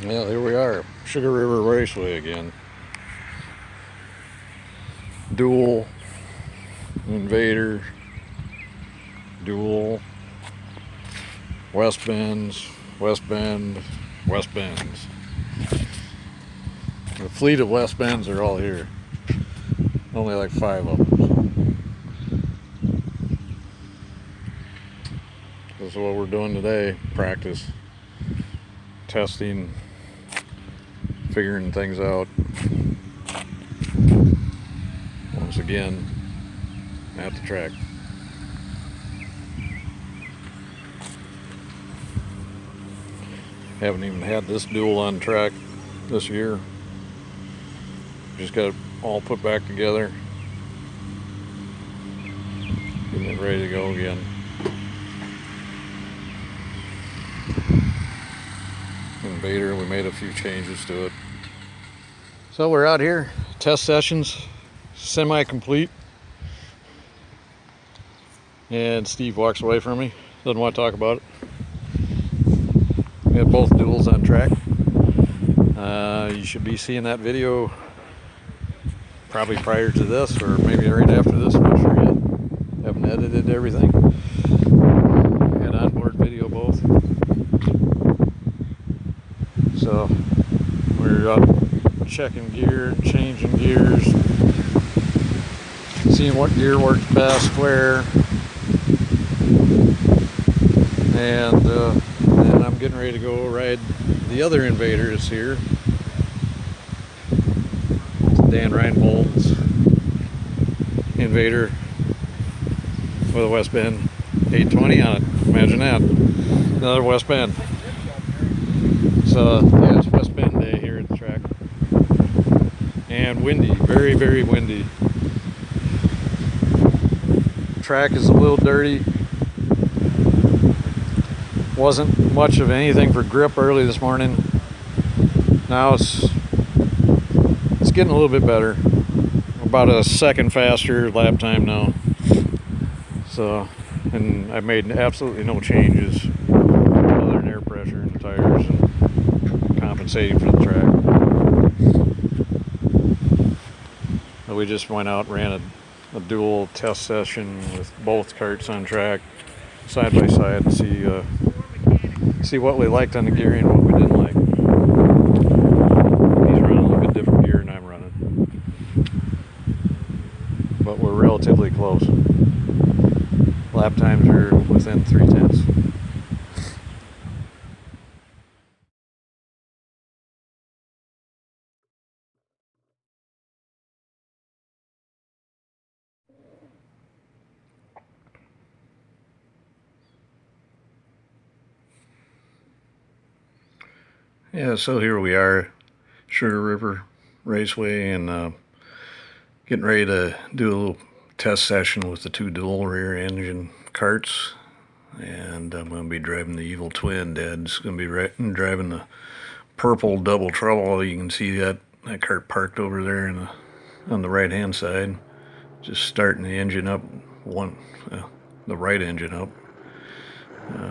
Yeah, here we are, Sugar River Raceway again. Dual, Invader, Dual, West Bends, West Bend, West Bends. The fleet of West Bends are all here. Only like 5 of them. This is what we're doing today. Practice, testing, figuring things out. Once again, at the track. Haven't even had this dual on track this year. Just got it all put back together. Getting it ready to go again. Invader, we made a few changes to it. So we're out here, test sessions, semi-complete. And Steve walks away from me, doesn't want to talk about it. We had both duals on track. You should be seeing that video probably prior to this, or maybe right after this. I'm not sure yet. Haven't edited everything. Had onboard video both. So we're up checking gear, changing gears, seeing what gear works best where. And then I'm getting ready to go ride the other Invaders here. Dan Reinbold's Invader with a West Bend 820 on it. Imagine that. Another West Bend. So yeah, it's West Bend day here at the track. And windy, very, very windy. Track is a little dirty. Wasn't much of anything for grip early this morning. Now it's getting a little bit better. About a second faster lap time now. So, and I made absolutely no changes other than air pressure in the tires and compensating for the track. So we just went out and ran a dual test session with both karts on track, side by side, to see what we liked on the gearing and what we didn't like. He's running a little bit different gear than I'm running, but we're relatively close. Lap times are within 3/10. Yeah, so here we are, Sugar River Raceway, and getting ready to do a little test session with the 2 dual rear engine karts. And I'm going to be driving the Evil Twin. Dad's going to be driving the purple Double Trouble. You can see that kart parked over there on the right hand side. Just starting the engine up, the right engine up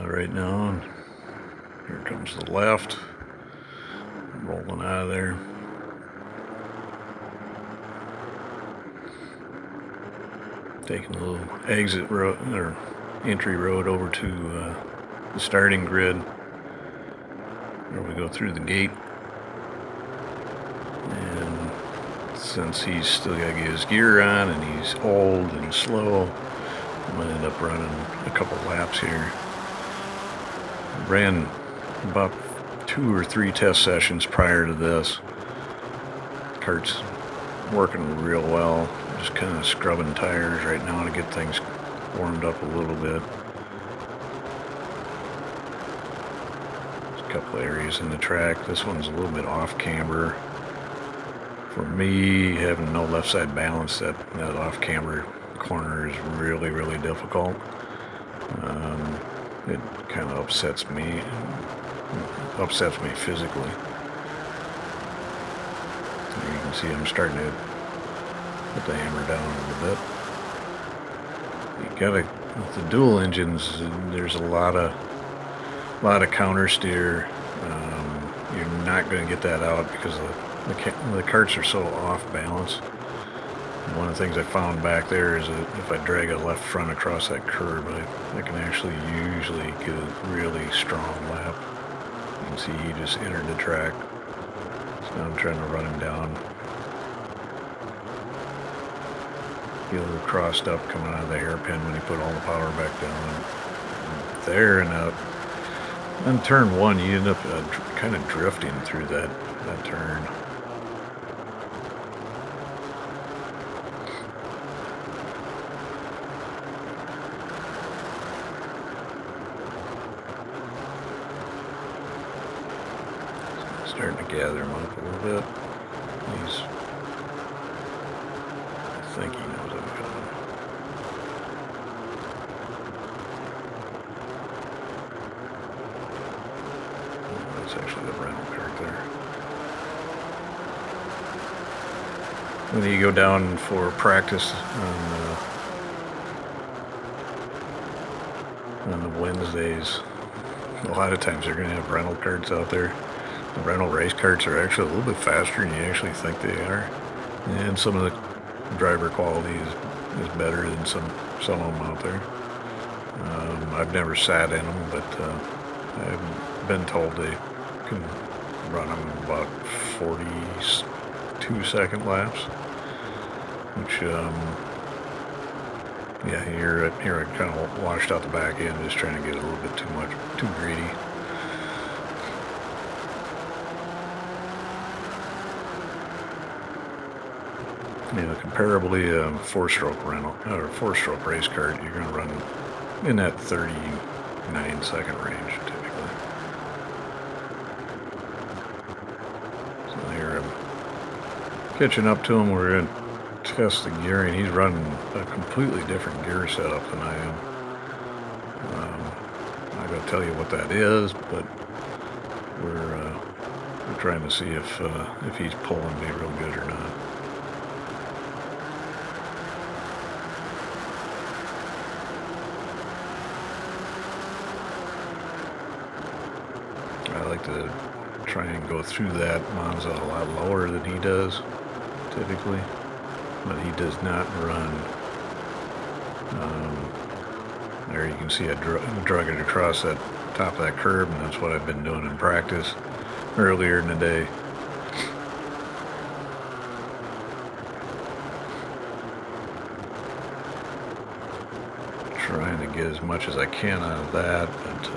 right now. And here comes the left, rolling out of there. Taking a little exit road or entry road over to the starting grid, where we go through the gate. And since he's still got to get his gear on and he's old and slow, I'm going to end up running a couple laps here. Ran about 2 or 3 test sessions prior to this. Kart's working real well. Just kind of scrubbing tires right now to get things warmed up a little bit. There's a couple areas in the track. This one's a little bit off camber. For me, having no left side balance, that off camber corner is really, really difficult. It kind of upsets me physically. You can see I'm starting to put the hammer down a little bit. You gotta, with the dual engines, there's a lot of counter steer. You're not going to get that out because the carts are so off balance. And one of the things I found back there is that if I drag a left front across that curb, I can actually usually get a really strong lap. You can see he just entered the track. So now I'm trying to run him down. Get a little crossed up coming out of the hairpin when he put all the power back down. And there and out. On turn one, you end up kind of drifting through that turn. Starting to gather him up a little bit. I think he knows I'm coming. Oh, that's actually the rental cart there. When you go down for practice on the Wednesdays, a lot of times they're going to have rental carts out there. The rental race carts are actually a little bit faster than you actually think they are, and some of the driver quality is better than some of them out there. I've never sat in them, but I've been told they can run them about 42-second laps, which yeah, here I kind of washed out the back end, just trying to get a little bit too greedy. You know, comparably a four-stroke race cart, you're going to run in that 39-second range typically. So here I'm catching up to him. We're going to test the gearing. He's running a completely different gear setup than I am. I'm not going to tell you what that is, but we're trying to see if he's pulling me real good or not. I like to try and go through that Monza a lot lower than he does, typically, but he does not run. There you can see I drug it across that top of that curb, and that's what I've been doing in practice earlier in the day. Trying to get as much as I can out of that, but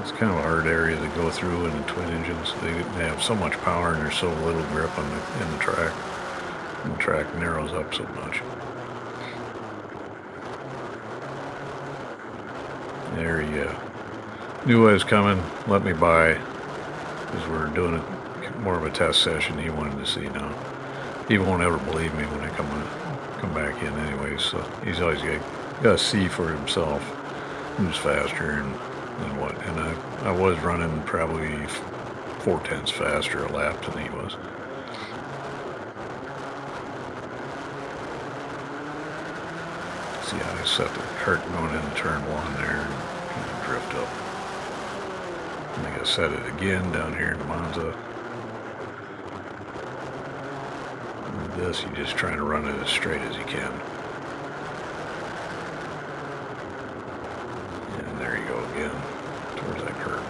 it's kind of a hard area to go through in the twin engines. They have so much power and there's so little grip in the track. And the track narrows up so much. There you go. Knew I was coming. Let me by. Because we're doing more of a test session. He wanted to see now. He won't ever believe me when I come back in anyway. So he's always got to see for himself who's faster and what. And I was running probably 4/10 faster a lap than he was. See how I set the cart going into turn one there and kind of drift up. And I gotta set it again down here in Monza. And this, you're just trying to run it as straight as you can. And there you go again, towards that curve.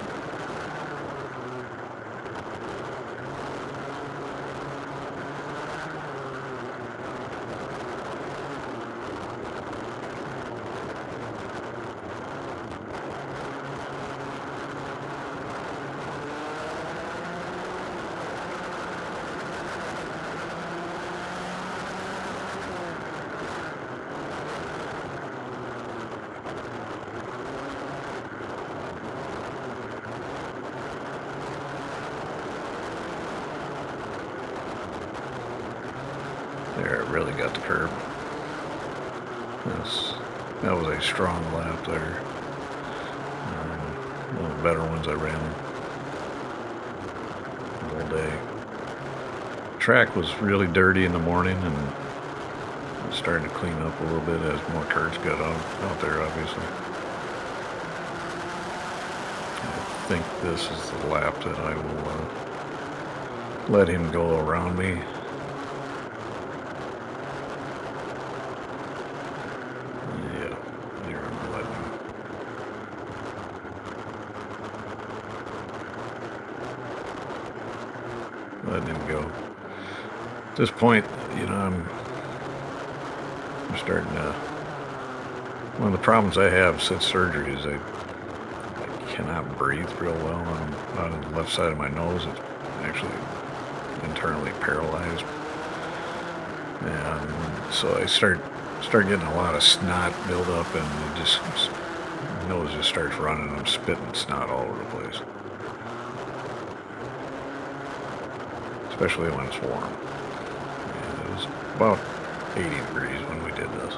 There, it really got the curb. That was a strong lap there. One of the better ones I ran all day. The track was really dirty in the morning, and it's starting to clean up a little bit as more karts got out there, obviously. think this is the lap that I will let him go around me. Yeah, there I'm letting him go. At this point, you know, I'm starting to. One of the problems I have since surgery is I cannot breathe real well on the left side of my nose. It's actually internally paralyzed, and so I start getting a lot of snot build up, and it just nose just starts running. I'm spitting snot all over the place, especially when it's warm. And it was about 80 degrees when we did this.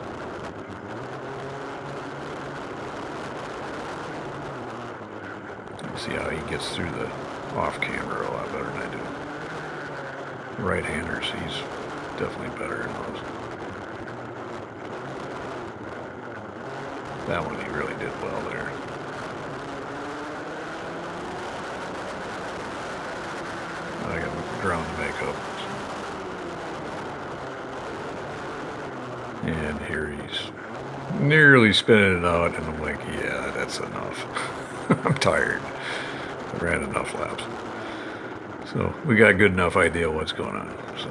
See how he gets through the off camera a lot better than I do. Right-handers, he's definitely better in those. That one he really did well there. I got ground to make up. And here he's nearly spinning it out, and I'm like, yeah, that's enough. I'm tired. I've ran enough laps. So we got a good enough idea what's going on. So.